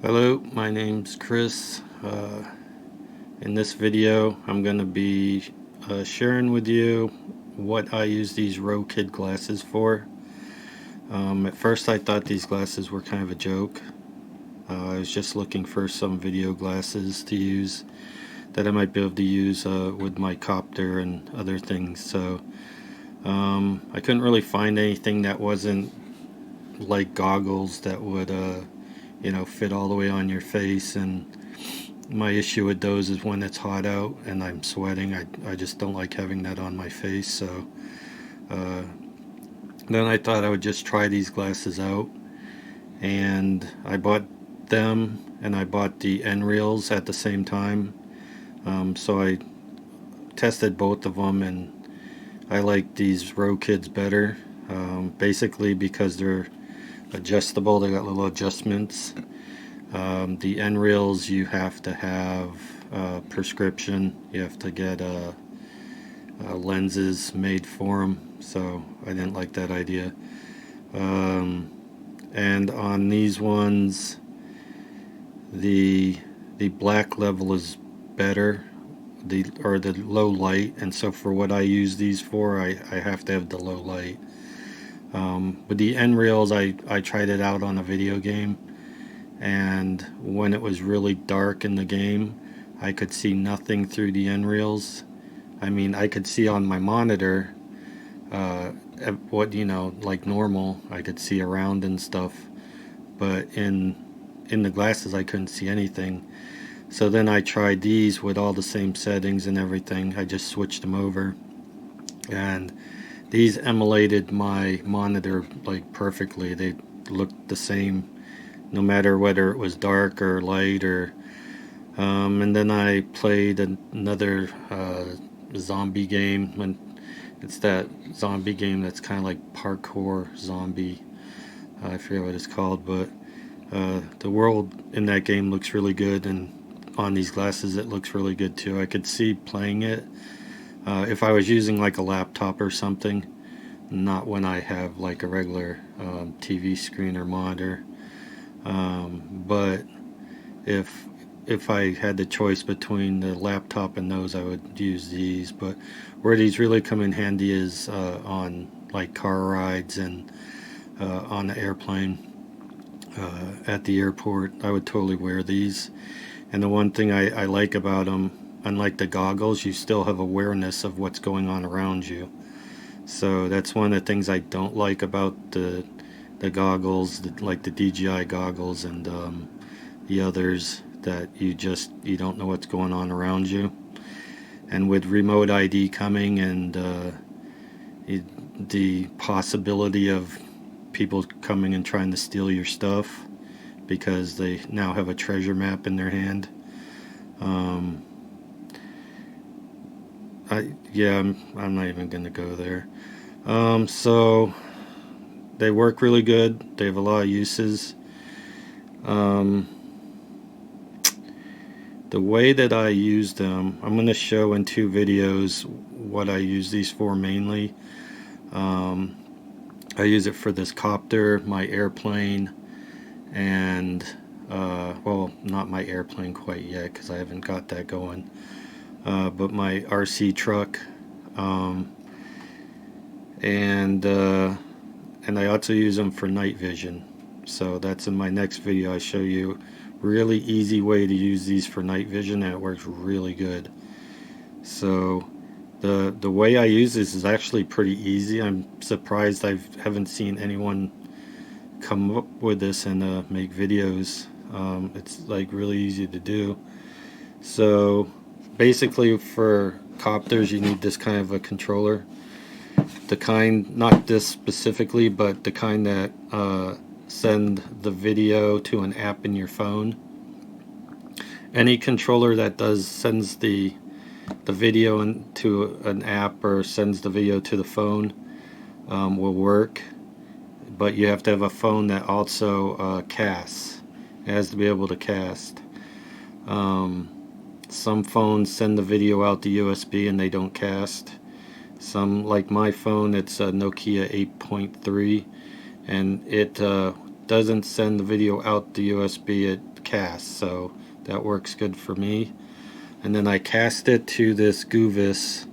Hello, my name's Chris. In this video I'm going to be sharing with you what I use these Rokid glasses for. At first I thought these glasses were kind of a joke. I was just looking for some video glasses to use that I might be able to use with my copter and other things. So I couldn't really find anything that wasn't like goggles that would fit all the way on your face, and my issue with those is when it's hot out and I'm sweating, I just don't like having that on my face. So then I thought I would just try these glasses out, and I bought them and I bought the N-Reels at the same time. So I tested both of them, and I like these Rokids better, basically because they're adjustable. They got little adjustments. The N-Reels, you have to have a prescription. You have to get lenses made for them, so I didn't like that idea. And on these ones, the black level is better, the low light, and so for what I use these for, I have to have the low light. With the N-Reels, I tried it out on a video game, and when it was really dark in the game, I could see nothing through the N-Reels. I mean, I could see on my monitor like normal. I could see around and stuff, but in the glasses I couldn't see anything. So then I tried these with all the same settings and everything. I just switched them over, and these emulated my monitor like perfectly. They looked the same no matter whether it was dark or light, or and then I played another zombie game. When it's that zombie game that's kind of like parkour zombie, I forget what it's called, but the world in that game looks really good, and on these glasses it looks really good too. I could see playing it if I was using like a laptop or something, not when I have like a regular TV screen or monitor. But if I had the choice between the laptop and those, I would use these. But where these really come in handy is on like car rides and on the airplane, at the airport. I would totally wear these. And the one thing I like about them, unlike the goggles, you still have awareness of what's going on around you. So that's one of the things I don't like about the goggles, like the DJI goggles and the others, that you don't know what's going on around you. And with remote ID coming, and the possibility of people coming and trying to steal your stuff because they now have a treasure map in their hand. I'm not even gonna go there. So they work really good. They have a lot of uses. The way that I use them, I'm going to show in two videos what I use these for mainly. I use it for this copter, my airplane, and well, not my airplane quite yet because I haven't got that going, but my RC truck, and I also use them for night vision. So that's in my next video. I show you really easy way to use these for night vision, and it works really good. So the way I use this is actually pretty easy. I'm surprised I haven't seen anyone come up with this and make videos. It's like really easy to do. So basically for copters you need this kind of a controller, the kind, not this specifically, but the kind that send the video to an app in your phone. Any controller that sends the video into an app or sends the video to the phone will work, but you have to have a phone that also casts. It has to be able to cast. Some phones send the video out to USB and they don't cast. Some, like my phone, it's a Nokia 8.3, and it doesn't send the video out the USB, it casts, so that works good for me. And then I cast it to this Goovis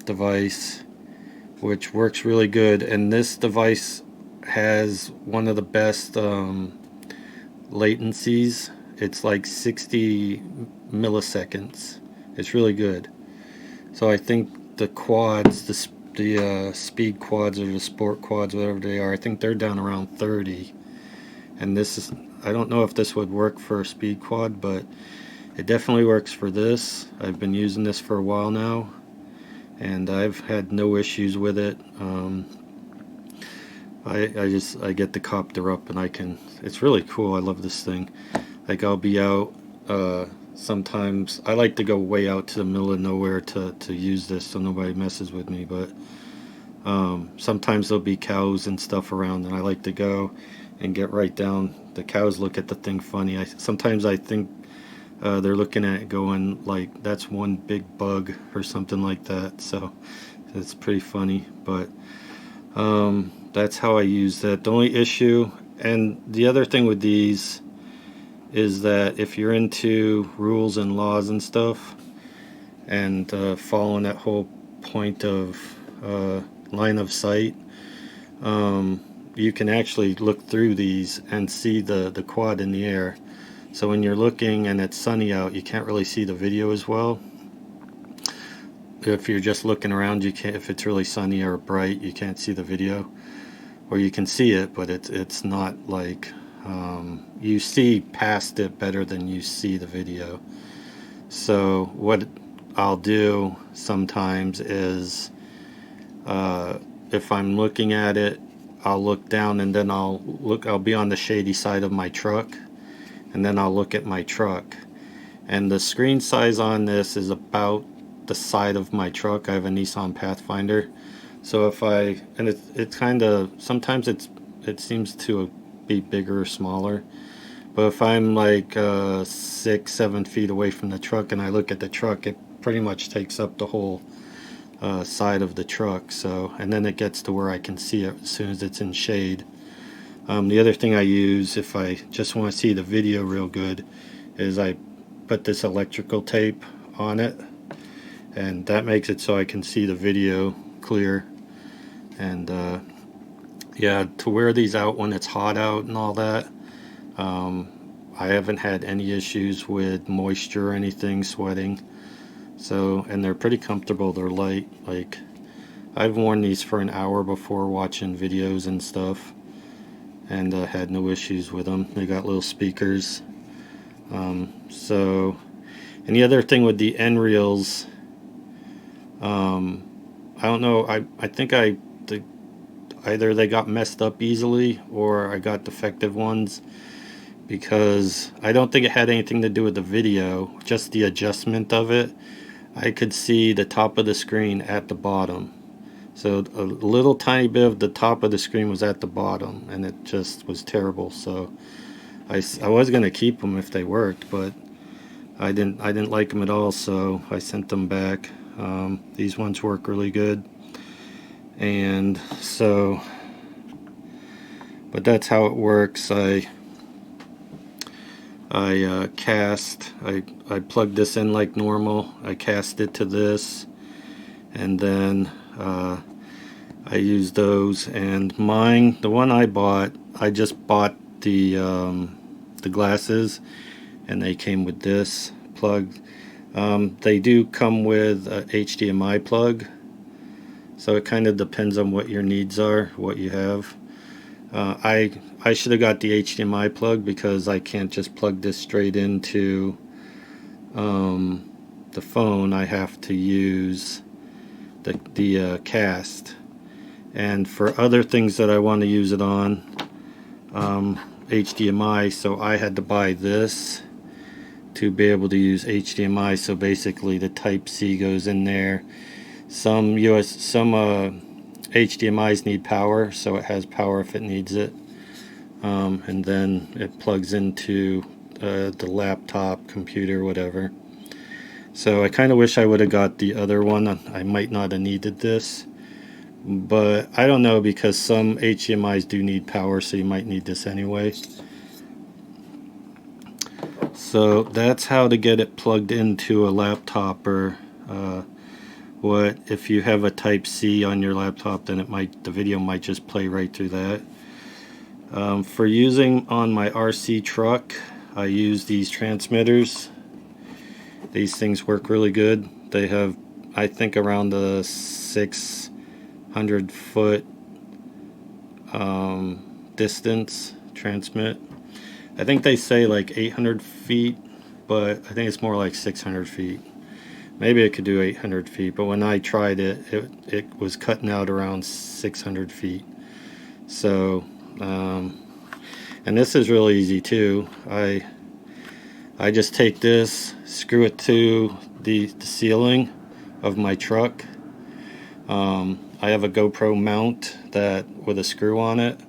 device, which works really good. And this device has one of the best latencies. It's like 60 milliseconds. It's really good. So I think the quads, the speed quads or the sport quads, whatever they are, I think they're down around 30. And this is, I don't know if this would work for a speed quad, but it definitely works for this. I've been using this for a while now, and I've had no issues with it. I get the copter up and I can, it's really cool. I love this thing. Like, I'll be out, sometimes I like to go way out to the middle of nowhere to use this so nobody messes with me, but sometimes there'll be cows and stuff around and I like to go and get right down. The cows look at the thing funny. Sometimes I think they're looking at it going like, that's one big bug or something like that, so it's pretty funny. But that's how I use that. The only issue, and the other thing with these, is that if you're into rules and laws and stuff, and following that whole point of line of sight, you can actually look through these and see the quad in the air. So when you're looking and it's sunny out, you can't really see the video as well. If you're just looking around, you can't. If it's really sunny or bright, you can't see the video, or you can see it, but it's not like you see past it better than you see the video. So what I'll do sometimes is, if I'm looking at it, I'll look down and then I'll be on the shady side of my truck, and then I'll look at my truck. And the screen size on this is about the side of my truck. I have a Nissan Pathfinder. So if it's kind of, sometimes it seems to be bigger or smaller. But if I'm like 6-7 feet away from the truck and I look at the truck, it pretty much takes up the whole side of the truck. So, and then it gets to where I can see it as soon as it's in shade. The other thing I use, if I just want to see the video real good, is I put this electrical tape on it, and that makes it so I can see the video clear. And yeah, to wear these out when it's hot out and all that, I haven't had any issues with moisture or anything, sweating. So, and they're pretty comfortable. They're light. Like, I've worn these for an hour before watching videos and stuff, and had no issues with them. They got little speakers. So, and the other thing with the end reels, I don't know, I think either they got messed up easily or I got defective ones, because I don't think it had anything to do with the video, just the adjustment of it. I could see the top of the screen at the bottom. So a little tiny bit of the top of the screen was at the bottom, and it just was terrible. So I was going to keep them if they worked, but I didn't like them at all, so I sent them back. These ones work really good. And so, but that's how it works. I plugged this in like normal. I cast it to this, and then I use those. And mine, the one I bought, I just bought the glasses, and they came with this plug. They do come with a HDMI plug, so it kind of depends on what your needs are, what you have. I should have got the HDMI plug, because I can't just plug this straight into the phone. I have to use the cast. And for other things that I want to use it on, HDMI, so I had to buy this to be able to use HDMI. So basically the Type-C goes in there. Some HDMIs need power, so it has power if it needs it, and then it plugs into the laptop, computer, whatever. So I kind of wish I would have got the other one. I might not have needed this, but I don't know, because some HDMIs do need power, so you might need this anyway. So that's how to get it plugged into a laptop, or what if you have a Type C on your laptop, then the video might just play right through that. For using on my RC truck, I use these transmitters. These things work really good. They have, I think, around the 600 foot distance transmit. I think they say like 800 feet, but I think it's more like 600 feet. Maybe it could do 800 feet, but when I tried it, it was cutting out around 600 feet. So, and this is really easy too. I just take this, screw it to the ceiling of my truck. I have a GoPro mount that with a screw on it,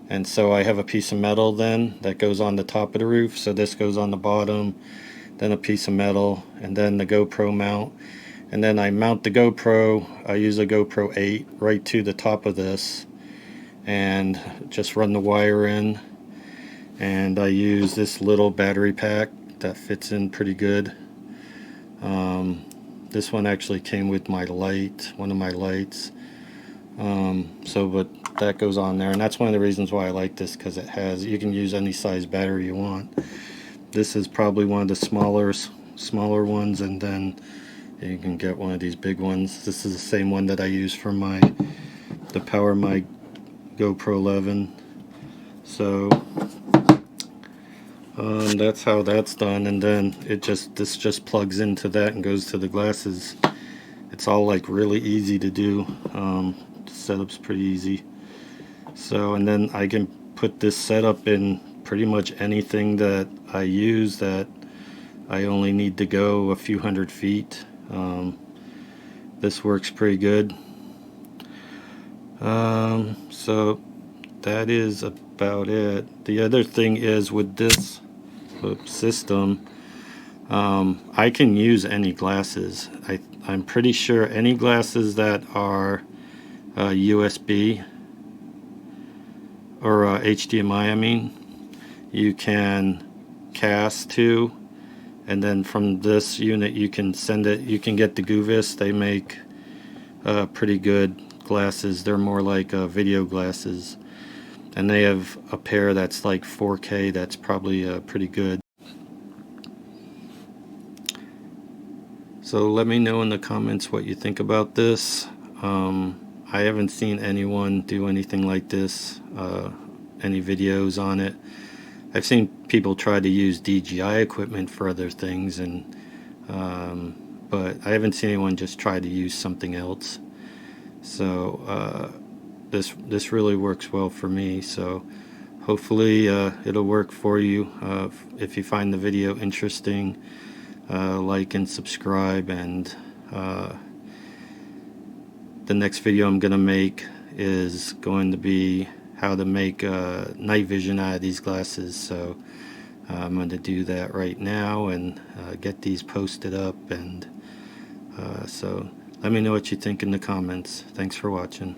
and so I have a piece of metal then that goes on the top of the roof. So this goes on the bottom, then a piece of metal, and then the GoPro mount. And then I mount the GoPro. I use a GoPro 8 right to the top of this, and just run the wire in. And I use this little battery pack that fits in pretty good. This one actually came with my light, one of my lights. But that goes on there, and that's one of the reasons why I like this, because you can use any size battery you want. This is probably one of the smaller ones, and then you can get one of these big ones. This is the same one that I use for to power my GoPro 11. So that's how that's done, and then this just plugs into that and goes to the glasses. It's all like really easy to do. The setup's pretty easy. So, and then I can put this setup in pretty much anything that I use that I only need to go a few hundred feet. This works pretty good. So that is about it. The other thing is, with this system, I can use any glasses. I'm pretty sure any glasses that are USB or HDMI, I mean, you can cast to, and then from this unit you can send it. You can get the Guvis. They make pretty good glasses. They're more like video glasses, and they have a pair that's like 4K. That's probably pretty good. So let me know in the comments what you think about this. I haven't seen anyone do anything like this, any videos on it. I've seen people try to use DJI equipment for other things, but I haven't seen anyone just try to use something else. So this really works well for me. So hopefully it'll work for you. If you find the video interesting, like and subscribe, and the next video I'm gonna make is going to be how to make night vision out of these glasses. So I'm going to do that right now and get these posted up, and so let me know what you think in the comments. Thanks for watching.